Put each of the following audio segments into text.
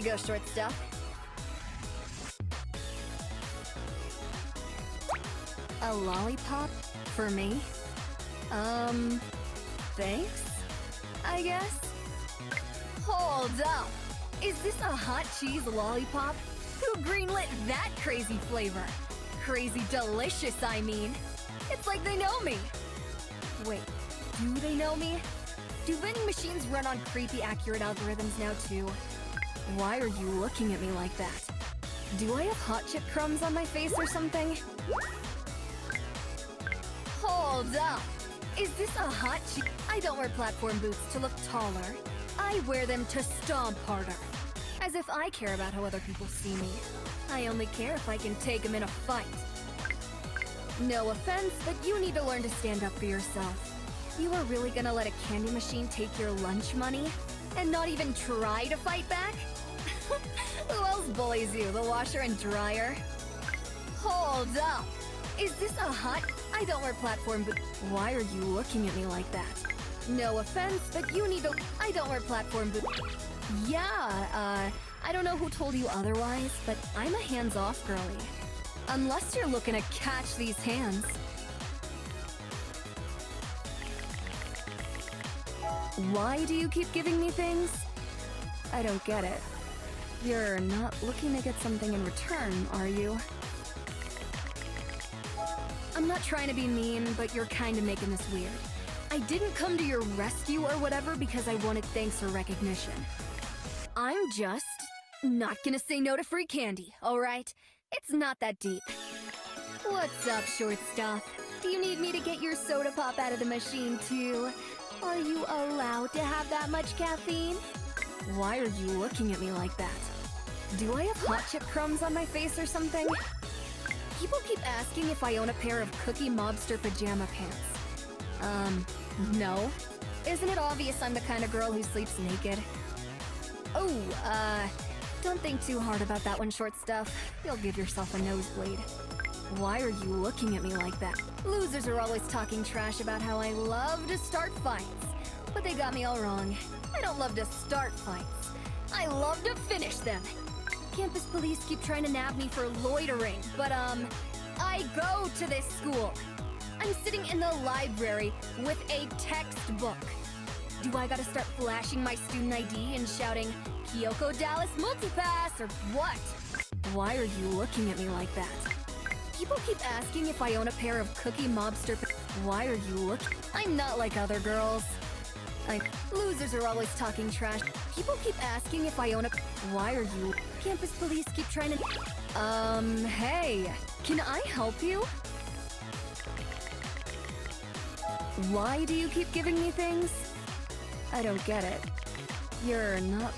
go, short stuff. A lollipop? For me? Thanks? I guess? Hold up! Is this a hot cheese lollipop? Who greenlit that crazy flavor? Crazy delicious, I mean. It's like they know me. Wait, do they know me? Do vending machines run on creepy accurate algorithms now too? Why are you looking at me like that? Do I have hot chip crumbs on my face or something? Hold up! Is this a hot cheese? I don't wear platform boots to look taller. I wear them to stomp harder. As if I care about how other people see me. I only care if I can take them in a fight. No offense, but you need to learn to stand up for yourself. You are really gonna let a candy machine take your lunch money? And not even try to fight back? Who else bullies you, the washer and dryer? Hold up! Is this a hot... I don't wear platform boots. Why are you looking at me like that? No offense, but you need to... I don't wear platform boots. Yeah, I don't know who told you otherwise, but I'm a hands-off girly. Unless you're looking to catch these hands. Why do you keep giving me things? I don't get it. You're not looking to get something in return, are you? I'm not trying to be mean, but you're kind of making this weird. I didn't come to your rescue or whatever because I wanted thanks or recognition. I'm just not gonna say no to free candy, alright? It's not that deep. What's up, short stuff? Do you need me to get your soda pop out of the machine too? Are you allowed to have that much caffeine? Why are you looking at me like that? Do I have hot chip crumbs on my face or something? People keep asking if I own a pair of Cookie Mobster pajama pants. No. Isn't it obvious I'm the kind of girl who sleeps naked? Oh, don't think too hard about that one, short stuff. You'll give yourself a nosebleed. Why are you looking at me like that? Losers are always talking trash about how I love to start fights. But they got me all wrong. I don't love to start fights. I love to finish them. Campus police keep trying to nab me for loitering, but I go to this school. I'm sitting in the library with a textbook. Do I gotta start flashing my student ID and shouting, Kyoko Dallas Multipass, or what? Why are you looking at me like that? People keep asking if I own a pair of Cookie Mobster. Why are you looking? I'm not like other girls. Losers are always talking trash. People keep asking if I own a... Why are you... Campus police keep trying to... hey, can I help you? Why do you keep giving me things? I don't get it. You're not...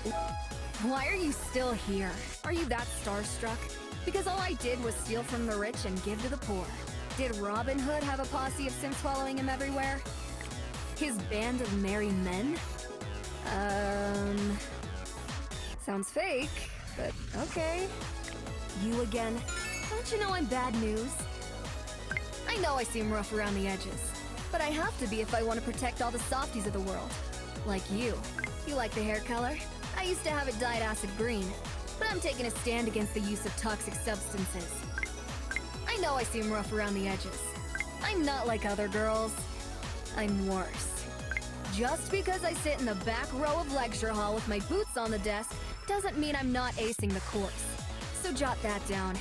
Why are you still here? Are you that starstruck? Because all I did was steal from the rich and give to the poor. Did Robin Hood have a posse of simps following him everywhere? His band of merry men? Sounds fake, but okay. You again? Don't you know I'm bad news? I know I seem rough around the edges, but I have to be if I want to protect all the softies of the world. Like you. You like the hair color? I used to have it dyed acid green, but I'm taking a stand against the use of toxic substances. I know I seem rough around the edges. I'm not like other girls. I'm worse. Just because I sit in the back row of lecture hall with my boots on the desk doesn't mean I'm not acing the course. So jot that down.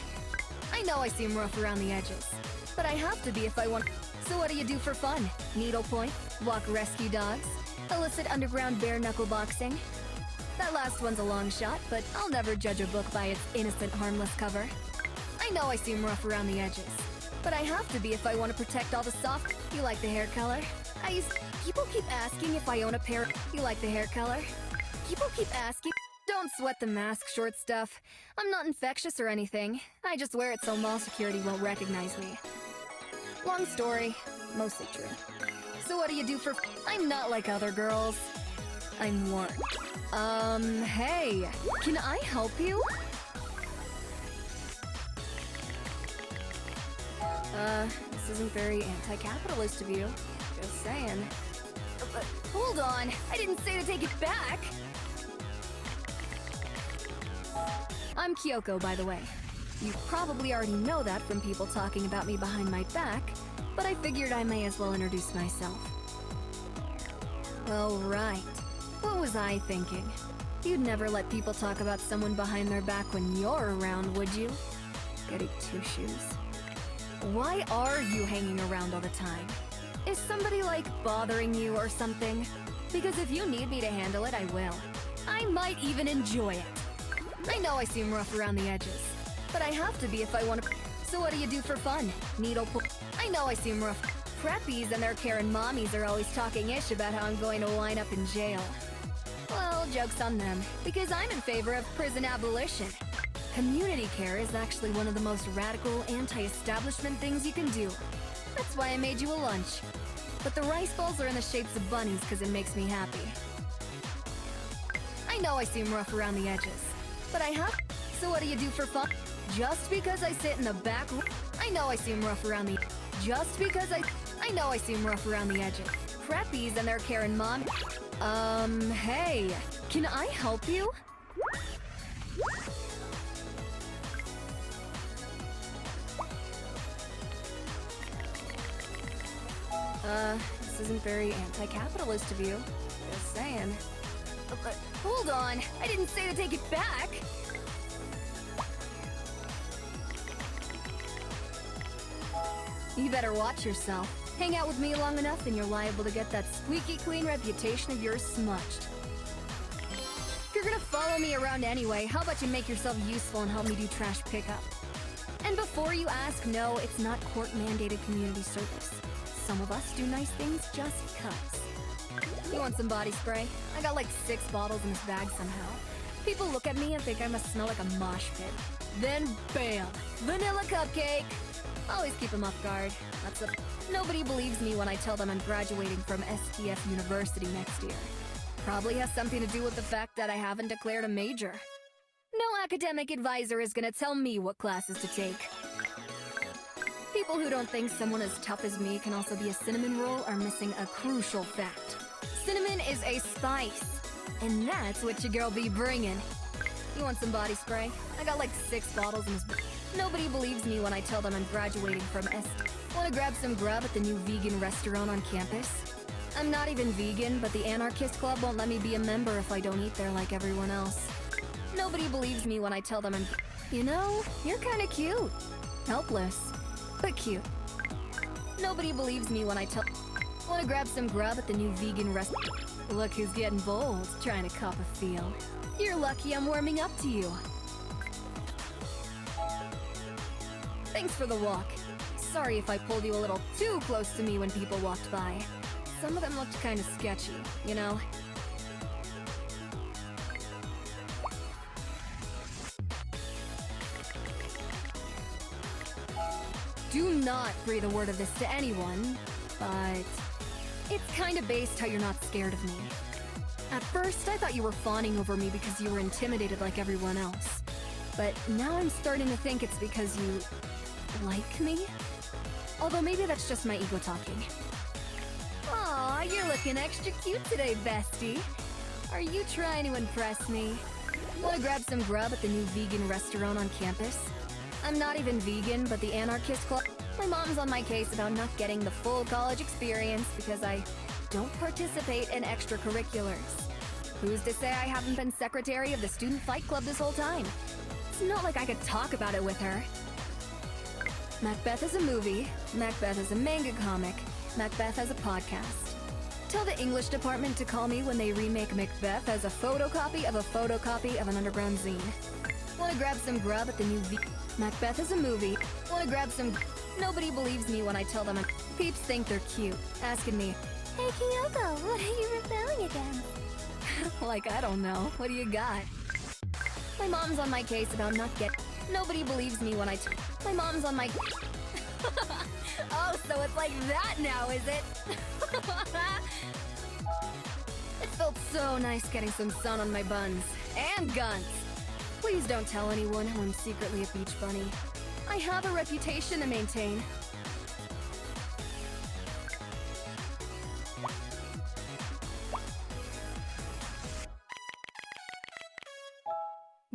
I know I seem rough around the edges, but I have to be if I want. So what do you do for fun? Needlepoint? Walk rescue dogs? Illicit underground bare-knuckle boxing? That last one's a long shot, but I'll never judge a book by its innocent, harmless cover. I know I seem rough around the edges, but I have to be if I want to protect all the soft... You like the hair color? People keep asking if I own a pair... You like the hair color? People keep asking... Don't sweat the mask, short stuff. I'm not infectious or anything. I just wear it so mall security won't recognize me. Long story. Mostly true. So what do you do for... I'm not like other girls. I'm work. Hey. Can I help you? This isn't very anti-capitalist of you. Just saying. But hold on. I didn't say to take it back. I'm Kyoko, by the way. You probably already know that from people talking about me behind my back, but I figured I may as well introduce myself. Oh, right. What was I thinking? You'd never let people talk about someone behind their back when you're around, would you? Goody two-shoes. Why are you hanging around all the time? Is somebody, like, bothering you or something? Because if you need me to handle it, I will. I might even enjoy it. I know I seem rough around the edges, but I have to be if I want to. So what do you do for fun? Needle pull? I know I seem rough. Preppies and their Karen mommies are always talking ish about how I'm going to wind up in jail. Well, joke's on them, because I'm in favor of prison abolition. Community care is actually one of the most radical, anti-establishment things you can do. That's why I made you a lunch. But the rice balls are in the shapes of bunnies because it makes me happy. I know I seem rough around the edges, but I have. So what do you do for fun? Just because I sit in the back room? I know I seem rough around the. Just because I know I seem rough around the edges. Preppies and their Karen mom. Hey, can I help you? This isn't very anti-capitalist of you. Just saying. Hold on, I didn't say to take it back! You better watch yourself. Hang out with me long enough and you're liable to get that squeaky clean reputation of yours smudged. If you're gonna follow me around anyway, how about you make yourself useful and help me do trash pickup? And before you ask, no, it's not court-mandated community service. Some of us do nice things just because. You want some body spray? I got like 6 bottles in this bag somehow. People look at me and think I must smell like a mosh pit. Then bam! Vanilla cupcake! Always keep them off guard. That's a... Nobody believes me when I tell them I'm graduating from STF University next year. Probably has something to do with the fact that I haven't declared a major. No academic advisor is gonna tell me what classes to take. People who don't think someone as tough as me can also be a cinnamon roll are missing a crucial fact. Cinnamon is a spice, and that's what your girl be bringing. You want some body spray? I got like 6 bottles in this. Nobody believes me when I tell them I'm graduating from Want to grab some grub at the new vegan restaurant on campus? I'm not even vegan, but the anarchist club won't let me be a member if I don't eat there like everyone else. Nobody believes me when I tell them I'm... You know, you're kinda cute. Helpless, but cute. Nobody believes me when I tell... Want to grab some grub at the new vegan restaurant? Look who's getting bold, trying to cop a feel. You're lucky I'm warming up to you. Thanks for the walk. Sorry if I pulled you a little too close to me when people walked by. Some of them looked kind of sketchy, you know? Do not breathe a word of this to anyone, but it's kind of based how you're not scared of me. At first, I thought you were fawning over me because you were intimidated like everyone else. But now I'm starting to think it's because you... like me? Although maybe that's just my ego talking. Aw, you're looking extra cute today, bestie. Are you trying to impress me? Want to grab some grub at the new vegan restaurant on campus? I'm not even vegan, but the anarchist club... My mom's on my case about not getting the full college experience because I don't participate in extracurriculars. Who's to say I haven't been secretary of the student fight club this whole time? It's not like I could talk about it with her. Macbeth is a movie, Macbeth is a manga comic, Macbeth has a podcast. Tell the English department to call me when they remake Macbeth as a photocopy of an underground zine. Want to grab some grub at the new Macbeth is a movie. Want to grab some... Nobody believes me when I tell them Peeps think they're cute, asking me, "Hey Kyoko, what are you rebelling against?" Like, I don't know. What do you got? My mom's on my case about not getting... Nobody believes me when I My mom's on my... Oh, so it's like that now, is it? It felt so nice getting some sun on my buns. And guns! Please don't tell anyone how I'm secretly a beach bunny. I have a reputation to maintain.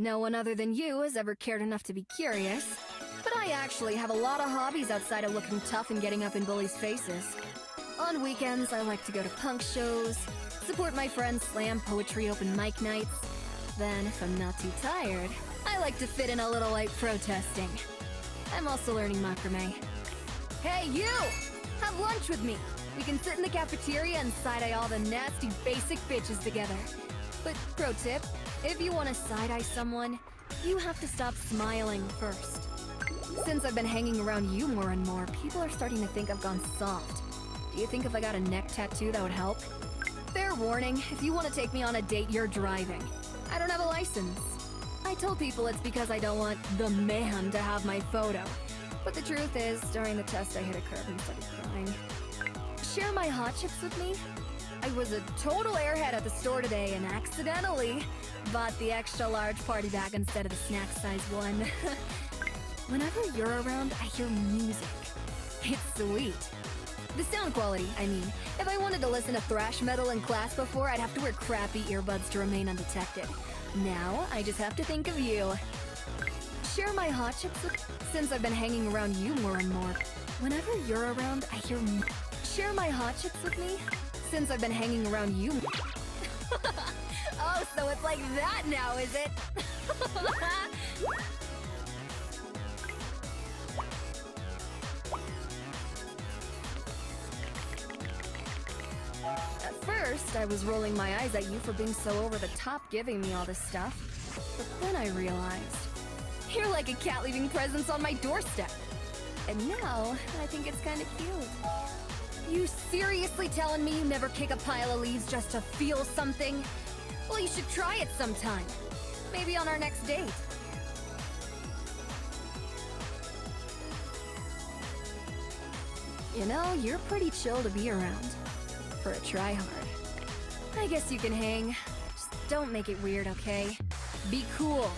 No one other than you has ever cared enough to be curious, but I actually have a lot of hobbies outside of looking tough and getting up in bullies' faces. On weekends, I like to go to punk shows, support my friends' slam poetry open mic nights. Then, if I'm not too tired, I like to fit in a little light protesting. I'm also learning macrame. Hey, you! Have lunch with me! We can sit in the cafeteria and side-eye all the nasty basic bitches together. But pro tip, if you want to side-eye someone, you have to stop smiling first. Since I've been hanging around you more and more, people are starting to think I've gone soft. Do you think if I got a neck tattoo that would help? Fair warning, if you want to take me on a date, you're driving. I don't have a license. I told people it's because I don't want the man to have my photo. But the truth is, during the test I hit a curve and started crying. Share my hot chips with me? I was a total airhead at the store today and accidentally bought the extra large party bag instead of the snack size one. Whenever you're around, I hear music. It's sweet. The sound quality, I mean. If I wanted to listen to thrash metal in class before, I'd have to wear crappy earbuds to remain undetected. Now, I just have to think of you. Share my hot chips with... Since I've been hanging around you more and more. Whenever you're around, I hear... Share my hot chips with me? Since I've been hanging around you... Oh, so it's like that now, is it? At first, I was rolling my eyes at you for being so over the top giving me all this stuff. But then I realized, you're like a cat leaving presents on my doorstep. And now, I think it's kind of cute. You seriously telling me you never kick a pile of leaves just to feel something? Well, you should try it sometime. Maybe on our next date. You know, you're pretty chill to be around. For a tryhard. I guess you can hang. Just don't make it weird, okay? Be cool.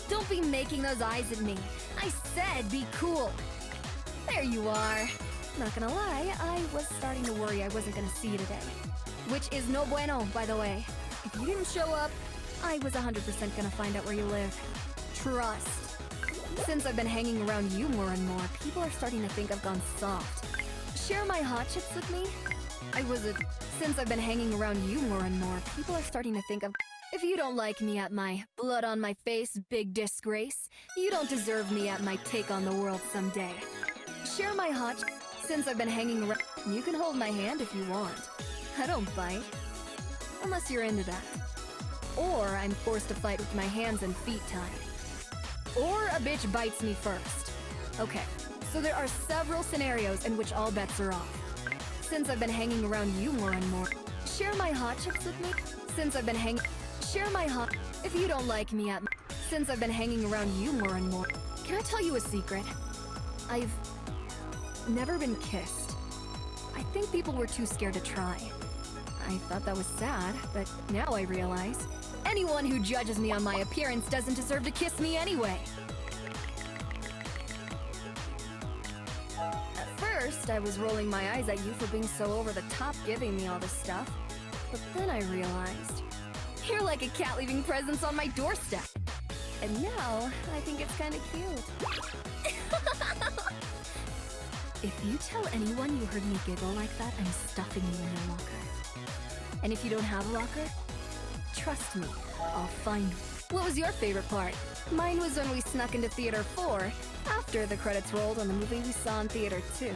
Don't be making those eyes at me. I said be cool. There you are. Not gonna lie, I was starting to worry I wasn't gonna see you today. Which is no bueno, by the way. If you didn't show up, I was 100% gonna find out where you live. Trust. Since I've been hanging around you more and more, people are starting to think I've gone soft. Share my hot chips with me? Since I've been hanging around you more and more, people are starting to think of... If you don't like me at my blood on my face big disgrace, you don't deserve me at my take on the world someday. Share my hot... Since I've been hanging around... You can hold my hand if you want. I don't bite. Unless you're into that. Or I'm forced to fight with my hands and feet tied. Or a bitch bites me first. Okay, so there are several scenarios in which all bets are off. Since I've been hanging around you more and more. Share my hot chips with me? Since I've been hanging... Share my hot... If you don't like me at... Since I've been hanging around you more and more. Can I tell you a secret? I've... never been kissed. I think people were too scared to try. I thought that was sad, but now I realize... Anyone who judges me on my appearance doesn't deserve to kiss me anyway. First, I was rolling my eyes at you for being so over the top giving me all this stuff. But then I realized, you're like a cat leaving presents on my doorstep. And now, I think it's kind of cute. If you tell anyone you heard me giggle like that, I'm stuffing you in your locker. And if you don't have a locker, trust me, I'll find you. What was your favorite part? Mine was when we snuck into Theater 4, after the credits rolled on the movie we saw in Theater 2.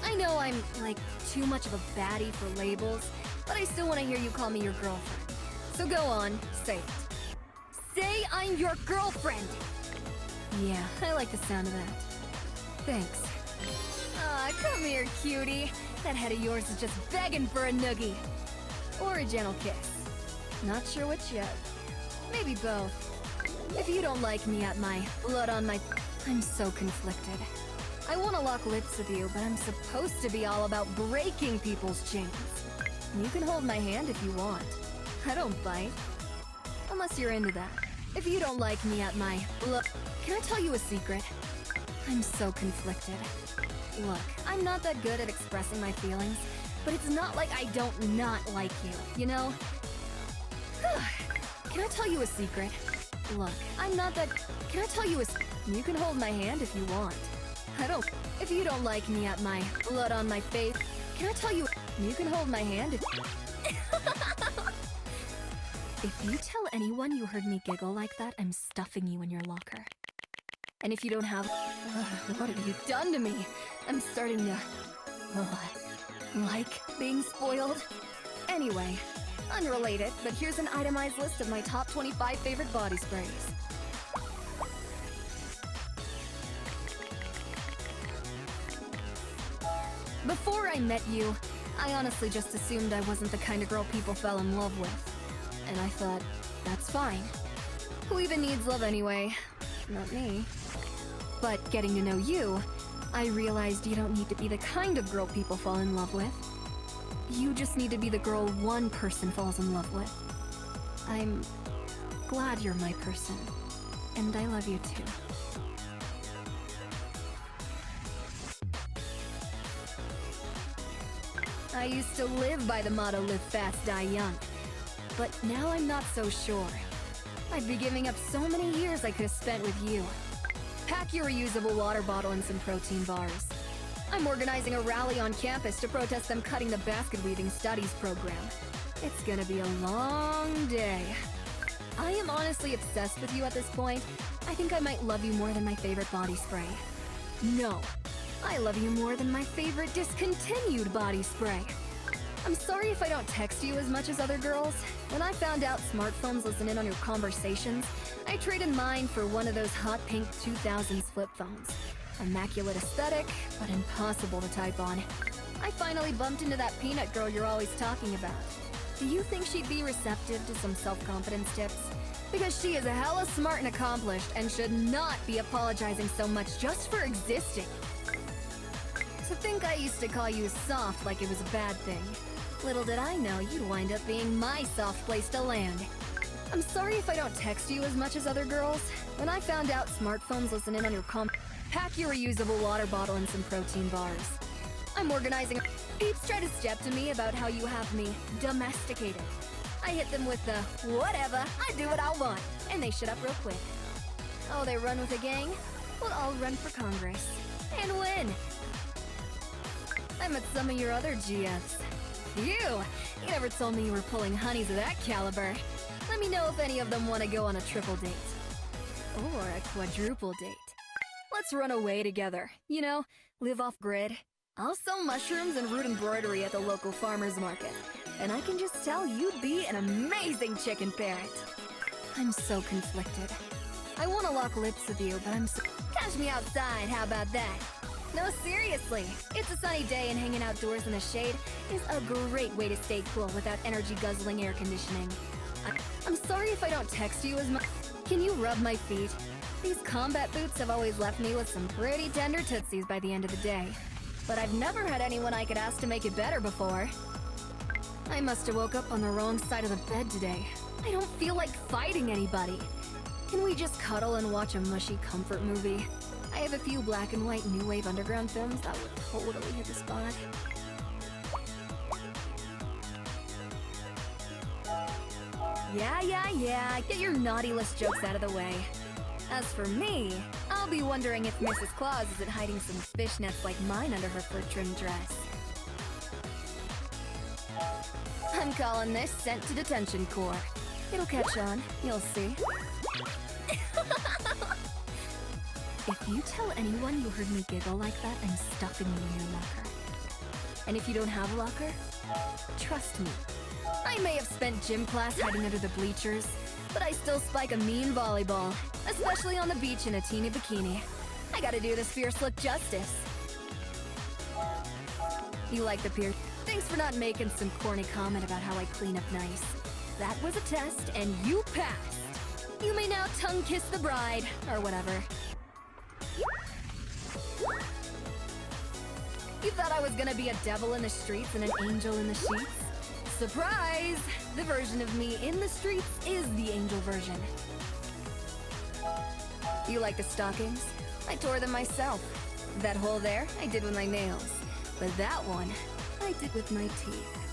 I know I'm, like, too much of a baddie for labels, but I still want to hear you call me your girlfriend. So go on, say it. Say I'm your girlfriend! Yeah, I like the sound of that. Thanks. Aw, come here, cutie. That head of yours is just begging for a noogie. Or a gentle kiss. Not sure which yet. Maybe both. If you don't like me at my blood on my... I'm so conflicted. I want to lock lips with you, but I'm supposed to be all about breaking people's chains. You can hold my hand if you want. I don't bite. Unless you're into that. if you don't like me at my look, can I tell you a secret? I'm so conflicted. Look, I'm not that good at expressing my feelings, but it's not like I don't not like you, you know? Can I tell you a secret? Look, I'm not that... Can I tell you a... You can hold my hand if you want. I don't... If you don't like me at my blood on my face, can I tell you... You can hold my hand if... If you tell anyone you heard me giggle like that, I'm stuffing you in your locker. And if you don't have... what have you done to me? I'm starting to... like being spoiled. Anyway, unrelated, but here's an itemized list of my top 25 favorite body sprays. Before I met you, I honestly just assumed I wasn't the kind of girl people fell in love with. And I thought, that's fine. Who even needs love anyway? Not me. But getting to know you, I realized you don't need to be the kind of girl people fall in love with. You just need to be the girl one person falls in love with. I'm glad you're my person, and I love you too. I used to live by the motto, live fast, die young. But now I'm not so sure. I'd be giving up so many years I could have spent with you. Pack your reusable water bottle and some protein bars. I'm organizing a rally on campus to protest them cutting the basket weaving studies program. It's gonna be a long day. I am honestly obsessed with you at this point. I think I might love you more than my favorite body spray. No, I love you more than my favorite discontinued body spray. I'm sorry if I don't text you as much as other girls. When I found out smartphones listen in on your conversations, I traded mine for one of those hot pink 2000s flip phones. Immaculate aesthetic, but impossible to type on. I finally bumped into that peanut girl you're always talking about. Do you think she'd be receptive to some self-confidence tips? Because she is hella smart and accomplished and should not be apologizing so much just for existing. To think I used to call you soft like it was a bad thing. Little did I know you'd wind up being my soft place to land. I'm sorry if I don't text you as much as other girls. When I found out smartphones listen in on your pack your reusable water bottle and some protein bars. I'm organizing. Peeps try to step to me about how you have me domesticated. I hit them with the, whatever, I do what I want, and they shut up real quick. Oh, they run with a gang? Well, I'll run for Congress. And win! I met some of your other GFs. You never told me you were pulling honeys of that caliber. Let me know if any of them want to go on a triple date. Or a quadruple date. Let's run away together. You know, live off-grid. I'll sell mushrooms and root embroidery at the local farmer's market. And I can just tell you'd be an amazing chicken parent. I'm so conflicted. I want to lock lips with you, but I'm so... Catch me outside, how about that? No, seriously. It's a sunny day and hanging outdoors in the shade is a great way to stay cool without energy-guzzling air conditioning. I'm sorry if I don't text you as much. Can you rub my feet? These combat boots have always left me with some pretty tender tootsies by the end of the day. But I've never had anyone I could ask to make it better before. I must have woke up on the wrong side of the bed today. I don't feel like fighting anybody. Can we just cuddle and watch a mushy comfort movie? I have a few black and white new wave underground films that would totally hit the spot. Yeah. Get your naughty list jokes out of the way. As for me, I'll be wondering if Mrs. Claus isn't hiding some fishnets like mine under her fur-trimmed dress. I'm calling this Sent to Detention Corps. It'll catch on, you'll see. If you tell anyone you heard me giggle like that, I'm stuffing you in your locker. And if you don't have a locker, trust me. I may have spent gym class hiding under the bleachers, but I still spike a mean volleyball, especially on the beach in a teeny bikini. I gotta do this fierce look justice. You like the pierce? Thanks for not making some corny comment about how I clean up nice. That was a test, and you passed. You may now tongue kiss the bride, or whatever. You thought I was gonna be a devil in the streets and an angel in the sheets? Surprise! The version of me in the streets is the angel version. You like the stockings? I tore them myself. That hole there, I did with my nails. But that one, I did with my teeth.